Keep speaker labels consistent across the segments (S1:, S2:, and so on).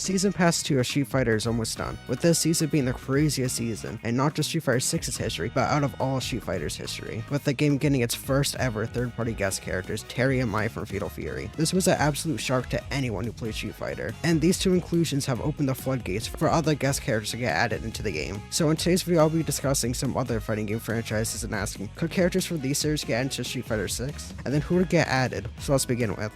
S1: Season Pass 2 of Street Fighter is almost done, with this season being the craziest season, and not just Street Fighter 6's history, but out of all Street Fighter's history, with the game getting its first ever third-party guest characters, Terry and Mai from Fatal Fury. This was an absolute shock to anyone who played Street Fighter, and these two inclusions have opened the floodgates for other guest characters to get added into the game. So in today's video, I'll be discussing some other fighting game franchises and asking, could characters from these series get into Street Fighter 6? And then who would get added? So let's begin with.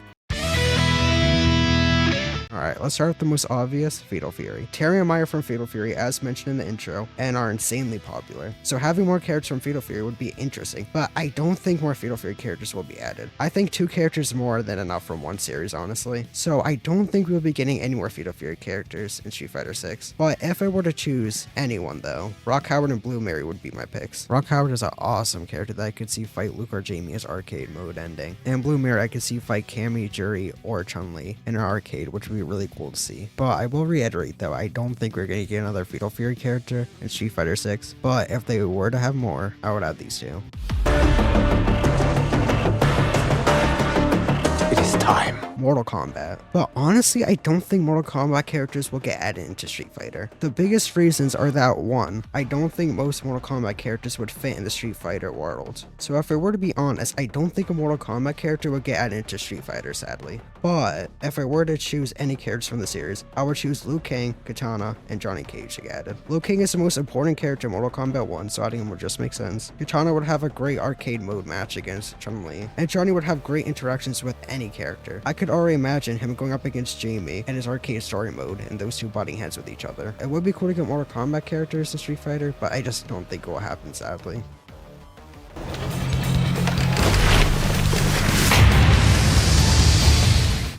S1: Alright, let's start with the most obvious, Fatal Fury. Terry and Mai are from Fatal Fury, as mentioned in the intro, and are insanely popular. So having more characters from Fatal Fury would be interesting, but I don't think more Fatal Fury characters will be added. I think 2 characters is more than enough from one series, honestly. So I don't think we'll be getting any more Fatal Fury characters in Street Fighter 6. But if I were to choose anyone though, Rock Howard and Blue Mary would be my picks. Rock Howard is an awesome character that I could see fight Luke or Jamie as arcade mode ending. And Blue Mary I could see fight Cammy, Juri, or Chun-Li in an arcade, which would be really cool to see. But I will reiterate though, I don't think we're gonna get another Fatal Fury character in Street Fighter 6, but if they were to have more, I would add these 2. It is time. Mortal Kombat. But honestly, I don't think Mortal Kombat characters will get added into Street Fighter. The biggest reasons are that 1, I don't think most Mortal Kombat characters would fit in the Street Fighter world. So if I were to be honest, I don't think a Mortal Kombat character would get added into Street Fighter, sadly. But if I were to choose any characters from the series, I would choose Liu Kang, Kitana, and Johnny Cage to get added. Liu Kang is the most important character in Mortal Kombat 1, so adding him would just make sense. Kitana would have a great arcade mode match against Chun-Li, and Johnny would have great interactions with any character. I could already imagine him going up against Jamie and his arcade story mode and those 2 butting heads with each other. It would be cool to get Mortal Kombat characters in Street Fighter, but I just don't think it will happen, sadly.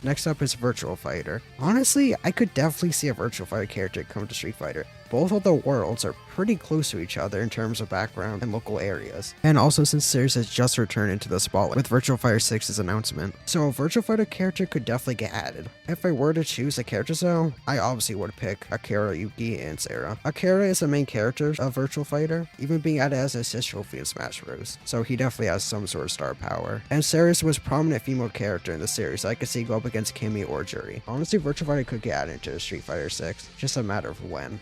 S1: Next up is Virtual Fighter. Honestly, I could definitely see a Virtual Fighter character come to Street Fighter. Both of the worlds are pretty close to each other in terms of background and local areas. And also since series has just returned into the spotlight with Virtual Fighter 6's announcement. So a Virtual Fighter character could definitely get added. If I were to choose a character though, I obviously would pick Akira, Yuki, and Sarah. Akira is the main character of Virtual Fighter, even being added as an assist trophy in Smash Bros. So he definitely has some sort of star power. And Sarah's the most prominent female character in the series, so I could see go up against Cammy or Juri. Honestly, Virtual Fighter could get added into Street Fighter 6, just a matter of when.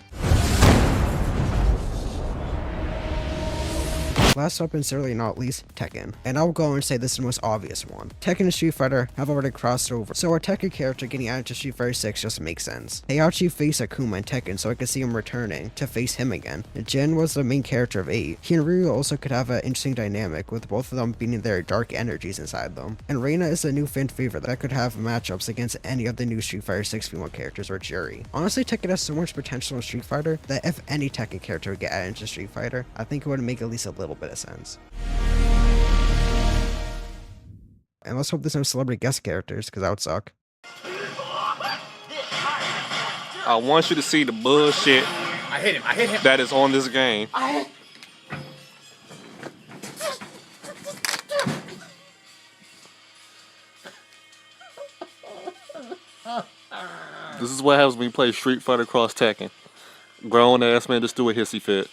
S1: Last up and certainly not least, Tekken. And I'll go and say this is the most obvious one. Tekken and Street Fighter have already crossed over, so a Tekken character getting added to Street Fighter 6 just makes sense. They actually face Akuma in Tekken, so I could see him returning to face him again. And Jin was the main character of 8. He and Ryu also could have an interesting dynamic, with both of them being their dark energies inside them. And Reina is a new fan favorite that could have matchups against any of the new Street Fighter 6 female characters or Juri. Honestly, Tekken has so much potential in Street Fighter that if any Tekken character would get added into Street Fighter, I think it would make at least a little bit of sense. And let's hope there's no celebrity guest characters, because that would suck.
S2: I want you to see the bullshit
S3: I hit him.
S2: that is on this game. This is what happens when you play Street Fighter Cross Tekken. Grown ass man just do a hissy fit.